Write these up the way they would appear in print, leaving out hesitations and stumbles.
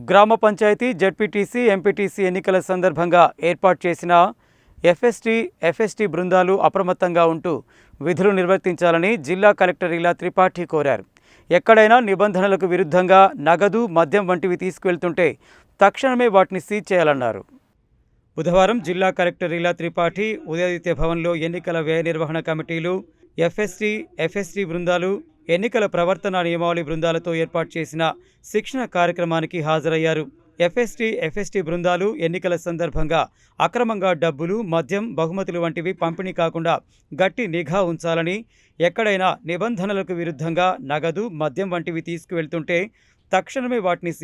గ్రామ panchayat ZPTC MPTC ఎన్నికల సందర్భంగా ఏర్పాటు చేసిన ఎఫ్ఎస్టీ బృందాలు అప్రమత్తంగా ఉంటూ విధులు నిర్వర్తించాలని జిల్లా కలెక్టర్ ఇలా త్రిపాఠి కోరారు. ఎక్కడైనా నిబంధనలకు విరుద్ధంగా నగదు, మద్యం వంటివి తీసుకువెళ్తుంటే తక్షణమే వాటిని సీజ్ చేయాలన్నారు. బుధవారం జిల్లా కలెక్టర్ ఇలా త్రిపాఠి ఉదయాదిత్య భవన్లో ఎన్నికల వ్యయ నిర్వహణ కమిటీలు, ఎఫ్ఎస్టీ బృందాలు, ఎన్నికల ప్రవర్తన నియమావళి బృందాలతో ఏర్పాటు చేసిన శిక్షణ కార్యక్రమానికి హాజరయ్యారు. ఎఫ్ఎస్టీ బృందాలు ఎన్నికల సందర్భంగా అక్రమంగా డబ్బులు, మద్యం, బహుమతులు వంటివి పంపిణీ కాకుండా గట్టి నిఘా ఉంచాలని, ఎక్కడైనా నిబంధనలకు విరుద్ధంగా నగదు, మద్యం వంటివి తీసుకువెళ్తుంటే తక్షణమే వాటిని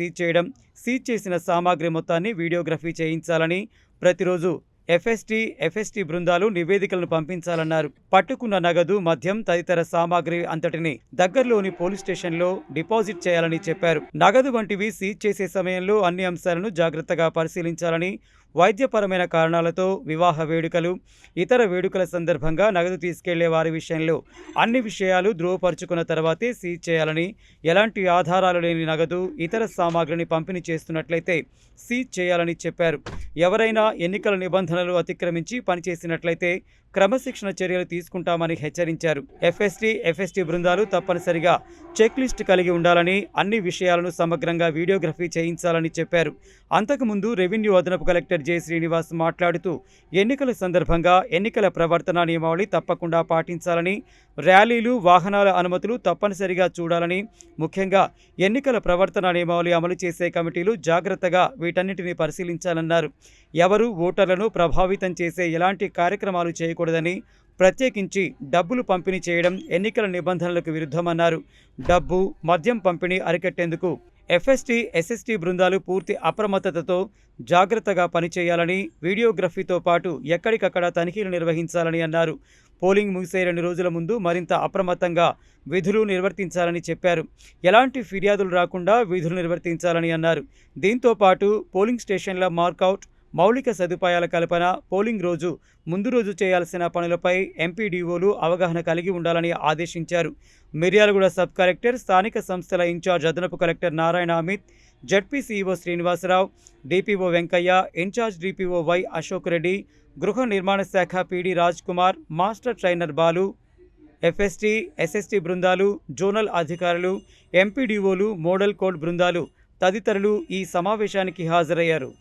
సీజ్ చేసిన సామాగ్రి మొత్తాన్ని వీడియోగ్రఫీ చేయించాలని, ప్రతిరోజు ఎఫ్ఎస్టీ బృందాలు నివేదికలను పంపించాలన్నారు. పట్టుకున్న నగదు, మద్యం తదితర సామాగ్రి అంతటిని దగ్గరలోని పోలీస్ స్టేషన్లో డిపాజిట్ చేయాలని చెప్పారు. నగదు వంటివి సీజ్ చేసే సమయంలో అన్ని అంశాలను జాగ్రత్తగా పరిశీలించాలని, వైద్యపరమైన కారణాలతో వివాహ వేడుకలు, ఇతర వేడుకల సందర్భంగా నగదు తీసుకెళ్లే వారి విషయంలో అన్ని విషయాలు ధృవపరుచుకున్న తర్వాతే సీజ్ చేయాలని, ఎలాంటి ఆధారాలు లేని నగదు, ఇతర సామాగ్రిని పంపిణీ చేస్తున్నట్లయితే సీజ్ చేయాలని చెప్పారు. ఎవరైనా ఎన్నికల నిబంధనలు అతిక్రమించి పనిచేసినట్లయితే క్రమశిక్షణ చర్యలు తీసుకుంటామని హెచ్చరించారు. ఎఫ్ఎస్టీ బృందాలు తప్పనిసరిగా చెక్ లిస్ట్ కలిగి ఉండాలని, అన్ని విషయాలను సమగ్రంగా వీడియోగ్రఫీ చేయించాలని చెప్పారు. అంతకుముందు రెవెన్యూ అదనపు కలెక్టర్ జె శ్రీనివాస్ మాట్లాడుతూ ఎన్నికల సందర్భంగా ఎన్నికల ప్రవర్తన నియమావళి తప్పకుండా పాటించాలని, ర్యాలీలు, వాహనాల అనుమతులు తప్పనిసరిగా చూడాలని, ముఖ్యంగా ఎన్నికల ప్రవర్తన నియమావళి అమలు చేసే కమిటీలు జాగ్రత్తగా వీటన్నిటిని పరిశీలించాలన్నారు. ఎవరు ఓటర్లను ప్రభావితం చేసే ఎలాంటి కార్యక్రమాలు చేయకూడదని, ప్రత్యేకించి డబ్బులు పంపిణీ చేయడం ఎన్నికల నిబంధనలకు విరుద్ధమన్నారు. డబ్బు, మద్యం పంపిణీ అరికట్టేందుకు ఎస్ఎస్టీ బృందాలు పూర్తి అప్రమత్తతతో జాగ్రత్తగా పనిచేయాలని, వీడియోగ్రఫీతో పాటు ఎక్కడికక్కడ తనిఖీలు నిర్వహించాలని అన్నారు. పోలింగ్ ముగిసే 2 రోజుల ముందు మరింత అప్రమత్తంగా విధులు నిర్వర్తించాలని చెప్పారు. ఎలాంటి ఫిర్యాదులు రాకుండా విధులు నిర్వర్తించాలని అన్నారు. దీంతో పాటు పోలింగ్ స్టేషన్ల మార్కౌట్, మౌలిక సదుపాయాల కల్పన, పోలింగ్ ముందు రోజు చేయాల్సిన పనులపై ఎంపీడీఓలు అవగాహన కలిగి ఉండాలని ఆదేశించారు. మిర్యాలగూడ సబ్ కలెక్టర్, స్థానిక సంస్థల ఇన్ఛార్జ్ అదనపు collector Narayana Amit, ZP CEO Srinivasarao, DPO Venkaiah, in charge DPO Y Ashok Reddy, గృహ నిర్మాణ శాఖ PD Raj Kumar, master trainer Balu, SST బృందాలు, జోనల్ అధికారులు, ఎంపీడీఓలు, మోడల్ కోడ్ బృందాలు తదితరులు ఈ సమావేశానికి హాజరయ్యారు.